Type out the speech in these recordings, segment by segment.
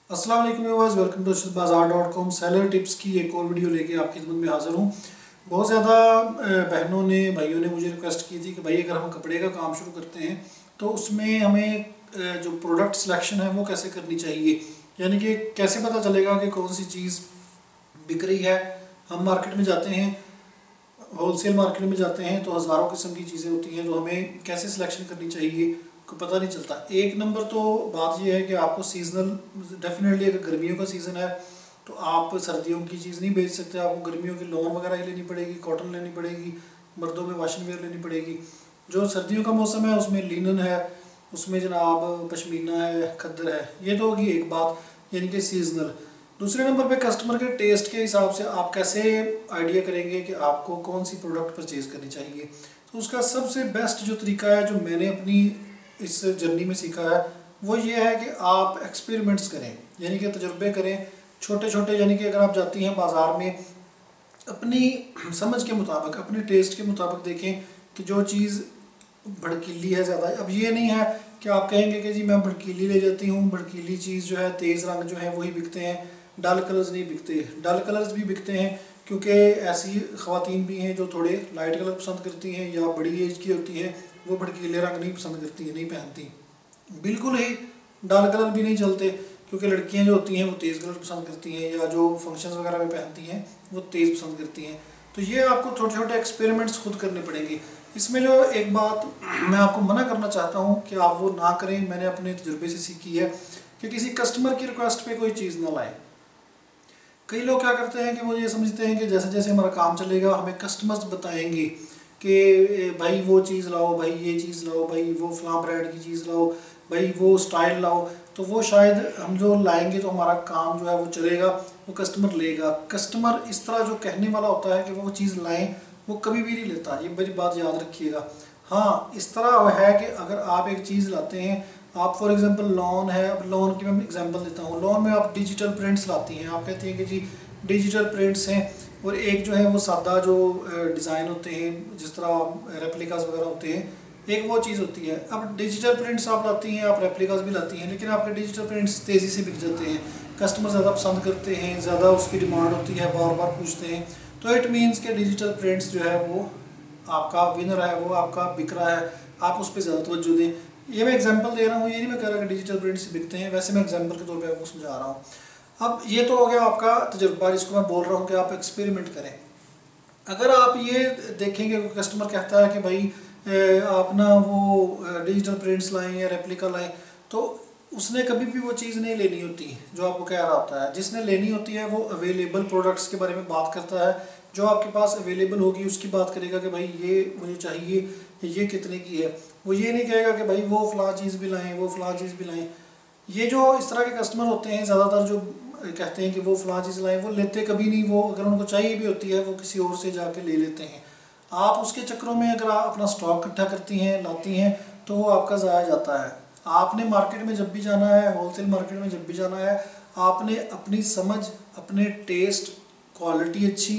अस्सलाम वालेकुम viewers, welcome to arshadbazaar.com। Seller tips की एक और वीडियो लेके आपकी खिदमत में हाज़िर हूँ। बहुत ज़्यादा बहनों ने भाइयों ने मुझे रिक्वेस्ट की थी कि भाई अगर हम कपड़े का काम शुरू करते हैं तो उसमें हमें जो प्रोडक्ट सिलेक्शन है वो कैसे करनी चाहिए, यानी कि कैसे पता चलेगा कि कौन सी चीज़ बिक रही है। हम मार्केट में जाते हैं, होलसेल मार्केट में जाते हैं तो हज़ारों किस्म की चीज़ें होती हैं, तो हमें कैसे सिलेक्शन करनी चाहिए को पता नहीं चलता। एक नंबर तो बात यह है कि आपको सीजनल डेफिनेटली, अगर गर्मियों का सीज़न है तो आप सर्दियों की चीज़ नहीं बेच सकते। आपको गर्मियों की लॉन वगैरह ही लेनी पड़ेगी, कॉटन लेनी पड़ेगी, मर्दों में वाशिंग वेयर लेनी पड़ेगी। जो सर्दियों का मौसम है उसमें लिनन है, उसमें जनाब पशमीना है, खद्दर है। ये तो होगी एक बात, यानी कि सीजनल। दूसरे नंबर पे कस्टमर के टेस्ट के हिसाब से आप कैसे आइडिया करेंगे कि आपको कौन सी प्रोडक्ट परचेज़ करनी चाहिए। तो उसका सबसे बेस्ट जो तरीका है, जो मैंने अपनी इस जर्नी में सीखा है, वो ये है कि आप एक्सपेरिमेंट्स करें, यानी कि तजुर्बे करें छोटे छोटे। यानी कि अगर आप जाती हैं बाज़ार में, अपनी समझ के मुताबिक, अपने टेस्ट के मुताबिक देखें कि जो चीज़ भड़कीली है ज़्यादा। अब ये नहीं है कि आप कहेंगे कि जी मैं भड़कीली ले जाती हूँ, भड़कीली चीज़ जो है, तेज़ रंग जो है वही बिकते हैं, डल कलर्स नहीं बिकते। डल कलर्स भी बिकते हैं क्योंकि ऐसी ख़वातीन भी हैं जो थोड़े लाइट कलर पसंद करती हैं, या बड़ी एज की होती है वो भड़कीले रंग नहीं पसंद करती हैं, नहीं पहनती। बिल्कुल ही डल कलर भी नहीं चलते क्योंकि लड़कियां जो होती हैं वो तेज़ कलर पसंद करती हैं, या जो फंक्शंस वगैरह में पहनती हैं वो तेज़ पसंद करती हैं। तो ये आपको छोटे छोटे एक्सपेरिमेंट्स खुद करने पड़ेंगे। इसमें जो एक बात मैं आपको मना करना चाहता हूँ कि आप वो ना करें, मैंने अपने तजुर्बे से सीखी है, कि किसी कस्टमर की रिक्वेस्ट पे कोई चीज़ ना लाएं। कई लोग क्या करते हैं कि वो ये समझते हैं कि जैसे जैसे हमारा काम चलेगा हमें कस्टमर्स बताएंगे कि भाई वो चीज़ लाओ, भाई ये चीज़ लाओ, भाई वो फलां ब्रांड की चीज़ लाओ, भाई वो स्टाइल लाओ। तो वो शायद हम जो लाएंगे तो हमारा काम जो है वो चलेगा, वो कस्टमर लेगा। कस्टमर इस तरह जो कहने वाला होता है कि वो चीज़ लाएं, वो कभी भी नहीं लेता। ये बड़ी बात याद रखिएगा। हाँ, इस तरह है कि अगर आप एक चीज़ लाते हैं, आप फॉर एग्जांपल लॉन है, अब लॉन की मैं एग्जांपल देता हूँ। लॉन में आप डिजिटल प्रिंट्स लाती हैं, आप कहती हैं कि जी डिजिटल प्रिंट्स हैं, और एक जो है वो सादा जो डिज़ाइन होते हैं, जिस तरह रेप्लिकास वगैरह होते हैं, एक वो चीज़ होती है। अब डिजिटल प्रिंट्स आप लाती हैं, आप रेप्लिकास भी लाती हैं, लेकिन आपके डिजिटल प्रिंट्स तेज़ी से बिक जाते हैं, कस्टमर ज़्यादा पसंद करते हैं, ज़्यादा उसकी डिमांड होती है, बार बार पूछते हैं। तो इट मीन्स के डिजिटल प्रिंट्स जो है वो आपका विनर है, वो आपका बिक रहा है, आप उस पर ज़्यादा तवज्जो दें। ये मैं एग्जांपल दे रहा हूँ, ये नहीं मैं कह रहा कि डिजिटल प्रिंट्स बिकते हैं, वैसे मैं एग्जांपल के तौर पे आपको समझा रहा हूँ। अब ये तो हो गया आपका तजुर्बा, जिसको मैं बोल रहा हूँ कि आप एक्सपेरिमेंट करें। अगर आप ये देखेंगे कस्टमर कहता है कि भाई आप ना वो डिजिटल प्रिंट्स लाएं या रेप्लिका लाएं, तो उसने कभी भी वो चीज़ नहीं लेनी होती जो आपको कह रहा होता है। जिसने लेनी होती है वो अवेलेबल प्रोडक्ट्स के बारे में बात करता है, जो आपके पास अवेलेबल होगी उसकी बात करेगा कि भाई ये मुझे चाहिए, ये कितने की है। वो ये नहीं कहेगा कि भाई वो फ़लाँ चीज़ भी लाएँ, वो फ़लाँ चीज़ भी लाएँ। ये जो इस तरह के कस्टमर होते हैं ज़्यादातर, जो कहते हैं कि वो फ़लाँ चीज़ लाएँ, वो लेते कभी नहीं। वो अगर उनको चाहिए भी होती है वो किसी और से जाके ले लेते हैं। आप उसके चक्करों में अगर आप अपना स्टॉक इकट्ठा करती हैं, लाती हैं, तो वो आपका ज़ाया जाता है। आपने मार्केट में जब भी जाना है, होलसेल मार्केट में जब भी जाना है, आपने अपनी समझ, अपने टेस्ट, क्वालिटी अच्छी,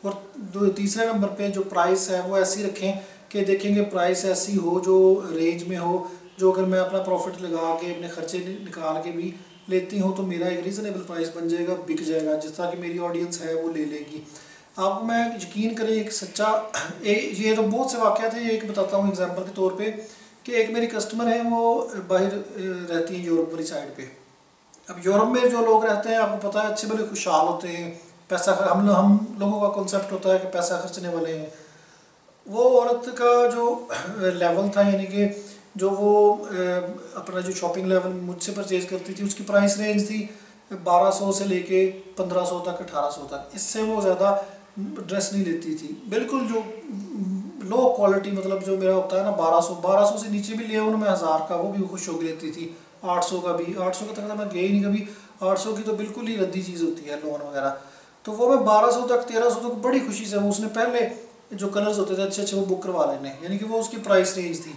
और तीसरे नंबर पे जो प्राइस है वो ऐसी रखें कि देखेंगे प्राइस ऐसी हो जो रेंज में हो, जो अगर मैं अपना प्रॉफिट लगा के अपने खर्चे निकाल के भी लेती हूँ तो मेरा एक रीज़नेबल प्राइस बन जाएगा, बिक जाएगा, जिस तरह की मेरी ऑडियंस है वो ले लेगी। आपको मैं यकीन करें एक सच्चा ये तो बहुत से वाक़यात हैं, एक बताता हूँ एग्जांपल के तौर पे, कि एक मेरी कस्टमर है, वो बाहर रहती हैं यूरोप वाली साइड पे। अब यूरोप में जो लोग रहते हैं आपको पता है अच्छे भले खुशहाल होते हैं, पैसा हम लोगों का कॉन्सेप्ट होता है कि पैसा खर्चने वाले हैं। वो औरत का जो लेवल था, यानी कि जो वो अपना जो शॉपिंग लेवल मुझसे परचेज करती थी, उसकी प्राइस रेंज थी 1200 से लेके 1500 तक, 1800 तक। इससे वो ज़्यादा ड्रेस नहीं लेती थी। बिल्कुल जो लो क्वालिटी, मतलब जो मेरा होता है ना 1200 से नीचे भी लिया उन्होंने 1000 का, वो भी खुश होकर लेती थी। 800 का भी, 800 का तक तो मैं गया ही नहीं कभी। 800 की तो बिल्कुल ही रद्दी चीज़ होती है, लोन वगैरह। तो वो मैं 1200 तक, 1300 तक बड़ी खुशी से, वो उसने पहले जो कलर्स होते थे अच्छे अच्छे वो बुक करवा लेने, यानी कि वो उसकी प्राइस रेंज थी।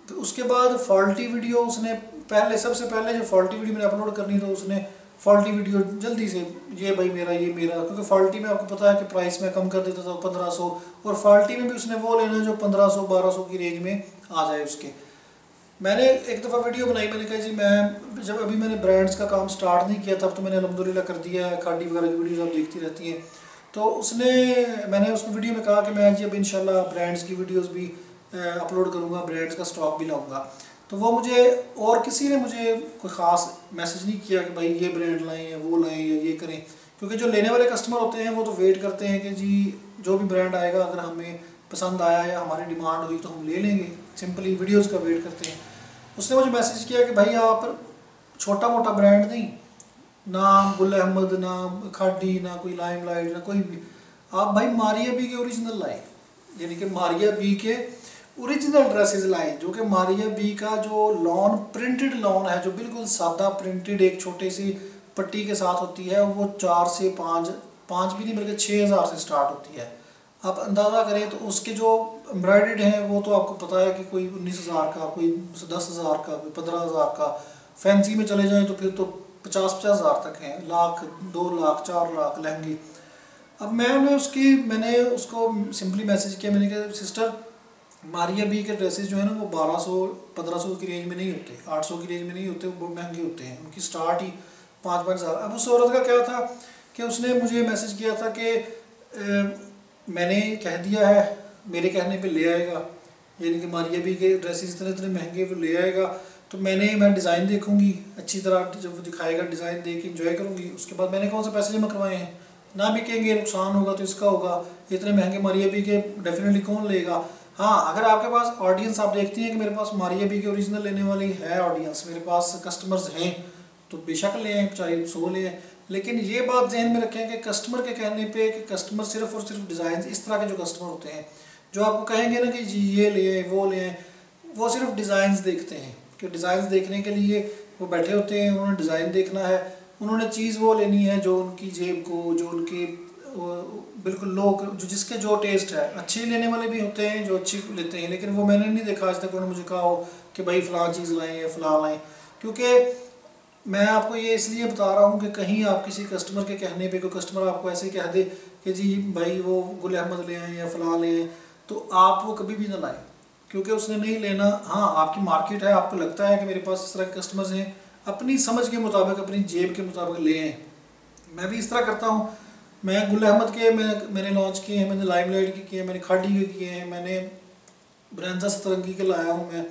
तो उसके बाद फॉल्टी वीडियो उसने पहले, सबसे पहले जो फॉल्टी वीडियो मैंने अपलोड करनी, तो उसने फॉल्टी वीडियो जल्दी से, ये भाई मेरा, ये मेरा, क्योंकि फॉल्टी में आपको पता है कि प्राइस में कम कर देता था 1500, और फॉल्टी में भी उसने वो लेना जो 1500 1200 की रेंज में आ जाए उसके। मैंने एक दफ़ा वीडियो बनाई, मैंने कहा जी मैं जब अभी मैंने ब्रांड्स का काम स्टार्ट नहीं किया तब तो मैंने अल्हम्दुलिल्लाह कर दिया है, खाड़ी वगैरह की वीडियोज़ आप देखती रहती हैं। तो मैंने उसमें वीडियो में कहा कि मैं जी अब इंशाल्लाह ब्रांड्स की वीडियोज़ भी अपलोड करूँगा, ब्रांड्स का स्टॉक भी लाऊँगा। तो वो मुझे और किसी ने मुझे कोई ख़ास मैसेज नहीं किया कि भाई ये ब्रांड लाएँ या वो लाएँ या ये करें, क्योंकि जो लेने वाले कस्टमर होते हैं वो तो वेट करते हैं कि जी जो भी ब्रांड आएगा अगर हमें पसंद आया या हमारी डिमांड हुई तो हम ले लेंगे, सिंपली वीडियोज़ का वेट करते हैं। उसने मुझे मैसेज किया कि भाई आप छोटा मोटा ब्रांड नहीं, ना गुल अहमद, ना खाडी, ना कोई लाइमलाइट, ना कोई भी, आप भाई मारिया बी के ओरिजिनल लाए, यानी कि मारिया बी के ओरिजिनल ड्रेसेस लाए, जो कि मारिया बी का जो लॉन प्रिंटेड लॉन है, जो बिल्कुल सादा प्रिंटेड एक छोटी सी पट्टी के साथ होती है, वो 4 से 5 भी नहीं बल्कि 6,000 से स्टार्ट होती है। आप अंदाज़ा करें तो उसके जो एम्ब्रॉयडर्ड हैं वो तो आपको पता है कि कोई 19,000 का, कोई 10,000 का, कोई 15,000 का, फैंसी में चले जाएं तो फिर तो 50-50 हज़ार तक हैं, लाख, 2 लाख, 4 लाख लहंगे। अब मैंने उसको सिंपली मैसेज किया, मैंने कहा सिस्टर मारिया बी के ड्रेसेस जो है ना वो 1200-1500 की रेंज में नहीं होते, 800 की रेंज में नहीं होते, वो महंगे होते हैं, उनकी स्टार्ट ही 5-5 हज़ार। अब उस औरत का क्या था कि उसने मुझे मैसेज किया था कि मैंने कह दिया है, मेरे कहने पे ले आएगा, यानी कि मारिया बी के ड्रेसेस इतने इतने महंगे वो ले आएगा, तो मैं डिज़ाइन देखूंगी अच्छी तरह, जब वो दिखाएगा डिज़ाइन देख के इंजॉय करूंगी, उसके बाद मैंने कौन सा पैसे जमा करवाए हैं, ना बिकेंगे नुकसान होगा तो इसका होगा, इतने महंगे मारिया बी के डेफिनेटली कौन लेगा। हाँ, अगर आपके पास ऑडियंस, आप देखती हैं कि मेरे पास मारिया बी के ओरिजिनल लेने वाली है ऑडियंस, मेरे पास कस्टमर्स हैं, तो बेशक ले आएँ, चाहे 100 ले आएँ, लेकिन ये बात ध्यान में रखें कि कस्टमर के कहने पे कि कस्टमर सिर्फ और सिर्फ डिज़ाइन, इस तरह के जो कस्टमर होते हैं जो आपको कहेंगे ना कि जी ये ले आए वो ले आए, वो सिर्फ डिज़ाइंस देखते हैं, कि डिज़ाइंस देखने के लिए वो बैठे होते हैं, उन्होंने डिज़ाइन देखना है, उन्होंने चीज़ वो लेनी है जो उनकी जेब को, जो उनके बिल्कुल लोग जो जिसके जो टेस्ट है, अच्छी लेने वाले भी होते हैं जो अच्छी लेते हैं, लेकिन वो मैंने नहीं देखा आज तक उन्होंने मुझे कहा हो कि भाई फ़लाँ चीज़ लाएँ या फ़लाँ लाएँ। क्योंकि मैं आपको ये इसलिए बता रहा हूँ कि कहीं आप किसी कस्टमर के कहने पे कोई कस्टमर आपको ऐसे ही कह दे कि जी भाई वो गुल अहमद ले आएँ या फ़लाँ ले आएँ, तो आप वो कभी भी ना लाएँ, क्योंकि उसने नहीं लेना। हाँ, आपकी मार्केट है, आपको लगता है कि मेरे पास इस तरह के कस्टमर्स हैं, अपनी समझ के मुताबिक, अपनी जेब के मुताबिक ले आएँ। मैं भी इस तरह करता हूँ, मैं गुल अहमद के मैंने लॉन्च किए हैं, मैंने लाइमलाइट के किए हैं, मैंने खाड़ी के किए हैं, मैंने ब्रांजा सतरंगी के लाया हूँ मैं,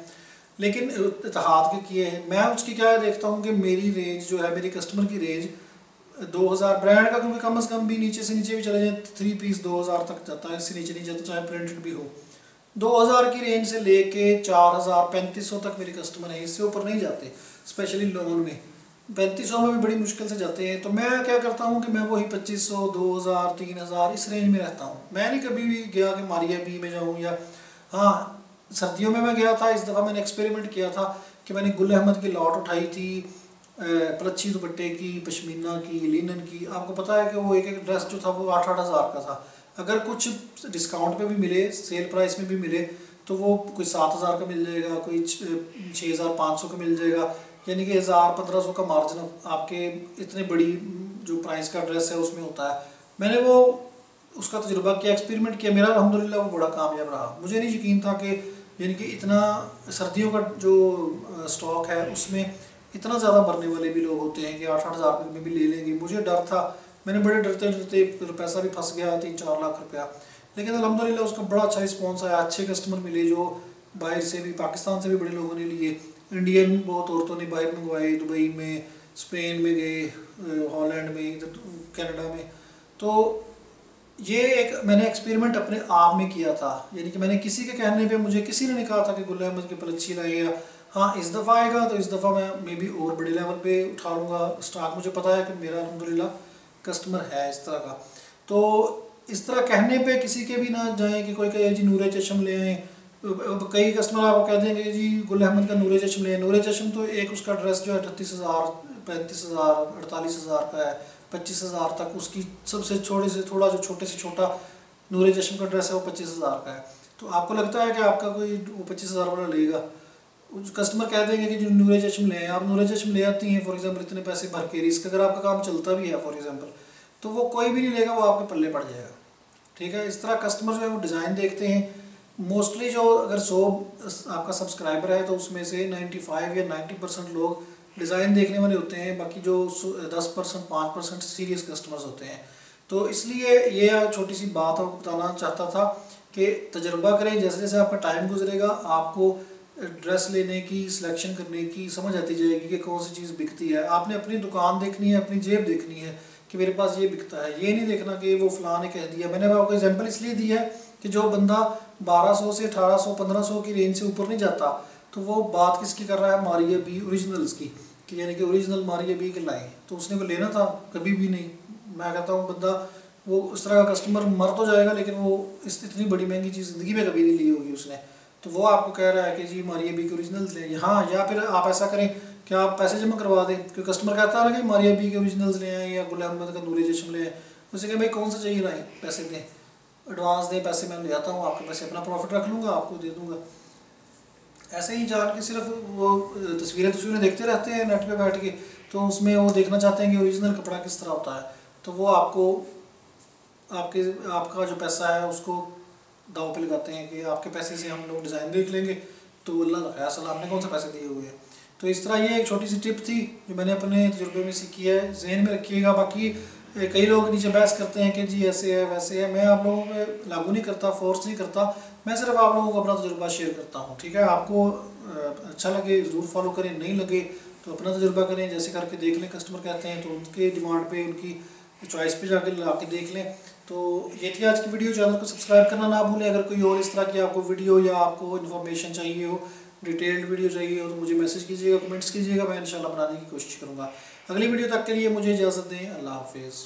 लेकिन इत्तेहाद के किए हैं। मैं उसकी क्या देखता हूँ कि मेरी रेंज जो है, मेरी कस्टमर की रेंज 2000 ब्रांड का, क्योंकि कम से कम भी नीचे से नीचे भी चले जाए 3 पीस 2000 तक जाता है, इससे नीचे नहीं जाता, चाहे प्रिंटेड भी हो। 2000 की रेंज से लेके 4000-3500 तक मेरे कस्टमर हैं, इससे ऊपर नहीं जाते, स्पेशली लोन में 3500 में भी बड़ी मुश्किल से जाते हैं। तो मैं क्या करता हूँ कि मैं वही 2500, 2000, 3000 इस रेंज में रहता हूँ। मैं नहीं कभी भी गया कि मारिया बी में जाऊँ, या हाँ सर्दियों में मैं गया था, इस दफ़ा मैंने एक्सपेरिमेंट किया था कि मैंने गुल अहमद की लॉट उठाई थी, पलच्छी दुपट्टे की, पश्मीना की, लिनन की। आपको पता है कि वो एक एक ड्रेस जो था वो 8-8 हज़ार का था, अगर कुछ डिस्काउंट पे भी मिले, सेल प्राइस में भी मिले, तो वो कोई 7,000 का मिल जाएगा, कोई 6,500 का मिल जाएगा, यानी कि 1,000-1,500 का मार्जिन आपके इतने बड़ी जो प्राइस का ड्रेस है उसमें होता है। मैंने वो उसका तजुर्बा किया, एक्सपेरिमेंट किया, मेरा अल्हम्दुलिल्लाह वो बड़ा कामयाब रहा। मुझे नहीं यकीन था कि यानी कि इतना सर्दियों का जो स्टॉक है उसमें इतना ज़्यादा भरने वाले भी लोग होते हैं कि 8-8 हज़ार में भी ले लेंगे। मुझे डर था, मैंने बड़े डरते डरते पैसा भी फंस गया 3-4 लाख रुपया, लेकिन अल्हम्दुलिल्लाह उसका बड़ा अच्छा रिस्पॉन्स आया, अच्छे कस्टमर मिले जो बाहर से भी, पाकिस्तान से भी बड़े लोगों ने लिए, इंडियन बहुत औरतों ने बाहर मंगवाए, दुबई में, स्पेन में गए, हॉलैंड में, इधर कनाडा में। तो ये एक मैंने एक्सपेरिमेंट अपने आप में किया था, यानी कि मैंने किसी के कहने पे, मुझे किसी ने नहीं कहा था कि गुल अहमद के पलच्छी लाएगा। हाँ, इस दफ़ा आएगा तो इस दफ़ा मैं मे बी और बड़े लेवल पे उठा लूँगा स्टॉक, मुझे पता है कि मेरा अल्हम्दुलिल्लाह कस्टमर है इस तरह का। तो इस तरह कहने पे किसी के भी ना जाएँ कि कोई कहे जी नूरे चश्म ले आएँ। कई कस्टमर आपको कह देंगे जी गुल अहमद का नूरे चश्म ले आए। नूरे चश्म तो एक उसका ड्रेस जो है 38,000, 35,000, 48,000 का है, 25,000 तक उसकी सबसे छोटे से थोड़ा, जो छोटे से छोटा नूरे चश्म का ड्रेस है वो 25,000 का है। तो आपको लगता है कि आपका कोई वो 25,000 वाला लेगा? कस्टमर कह देंगे कि जो नूरे चश्म ले, आप नूरे चश्म ले आती हैं फॉर एग्जांपल इतने पैसे भर के, रिस्क अगर आपका काम चलता भी है फॉर एग्जांपल, तो वो कोई भी नहीं लेगा, वो आपके पल्ले पड़ जाएगा। ठीक है, इस तरह कस्टमर जो है वो डिज़ाइन देखते हैं, मोस्टली जो अगर 100 आपका सब्सक्राइबर है तो उसमें से 95 या 90% लोग डिज़ाइन देखने वाले होते हैं, बाकी जो 10% 5% सीरियस कस्टमर्स होते हैं। तो इसलिए ये छोटी सी बात आपको बताना चाहता था कि तजर्बा करें, जैसे जैसे आपका टाइम गुजरेगा आपको ड्रेस लेने की, सिलेक्शन करने की समझ आती जाएगी कि कौन सी चीज़ बिकती है। आपने अपनी दुकान देखनी है, अपनी जेब देखनी है कि मेरे पास ये बिकता है, ये नहीं देखना कि वो फ़लाँ ने कह दिया। मैंने आपको एग्जांपल इसलिए दी है कि जो बंदा 1200 से 1800 1500 की रेंज से ऊपर नहीं जाता, तो वो बात किसकी कर रहा है, मारिया बी ओरिजिनल्स की, कि यानी कि ओरिजिनल मारिया बी के लाए, तो उसने को लेना था, कभी भी नहीं। मैं कहता हूँ बंदा वो उस तरह का कस्टमर मर तो जाएगा, लेकिन वो इतनी बड़ी महंगी चीज़ ज़िंदगी में कभी नहीं ली होगी उसने। तो वो आपको कह रहा है कि जी मारिया बी के ओरिजिनल्स लें, हाँ, या फिर आप ऐसा करें कि आप पैसे जमा करवा दें, क्योंकि कस्टमर कहता है ना कि मारिया बी के ओरिजिनल्स ले आए या गुल अहमद का नूरी चश्म ले आए, उसे कहें भाई कौन सा चाहिए लाएँ, पैसे दें, एडवांस दें, पैसे मैं ले आता हूँ, आपके पैसे अपना प्रॉफिट रख लूँगा, आपको दे दूँगा। ऐसे ही जान के सिर्फ वो तस्वीरें देखते रहते हैं नेट पे बैठ के, तो उसमें वो देखना चाहते हैं कि ओरिजिनल कपड़ा किस तरह होता है, तो वो आपको आपका जो पैसा है उसको दाव पे लगाते हैं कि आपके पैसे से हम लोग डिज़ाइन देख लेंगे, तो अल्लाह का ख्याल, आपने कौन सा पैसे दिए हुए हैं। तो इस तरह ये एक छोटी सी टिप थी जो मैंने अपने तजुर्बे में सीखी है, जहन में रखिएगा। बाकी कई लोग नीचे बहस करते हैं कि जी ऐसे है वैसे है, मैं आप लोगों पे लागू नहीं करता, फोर्स नहीं करता, मैं सिर्फ आप लोगों को अपना तजुर्बा शेयर करता हूँ, ठीक है। आपको अच्छा लगे ज़रूर फॉलो करें, नहीं लगे तो अपना तजुर्बा करें, जैसे करके देख लें, कस्टमर कहते हैं तो उनके डिमांड पे, उनकी चॉइस पे जाके ला के देख लें। तो ये थी आज की वीडियो। चैनल को सब्सक्राइब करना ना भूलें। अगर कोई और इस तरह की आपको वीडियो या आपको इन्फॉर्मेशन चाहिए हो, डिटेल्ड वीडियो चाहिए हो, तो मुझे मैसेज कीजिएगा, कमेंट्स कीजिएगा, मैं इंशाल्लाह बनाने की कोशिश करूँगा। अगली वीडियो तक के लिए मुझे इजाज़त दें। अल्लाह हाफिज़।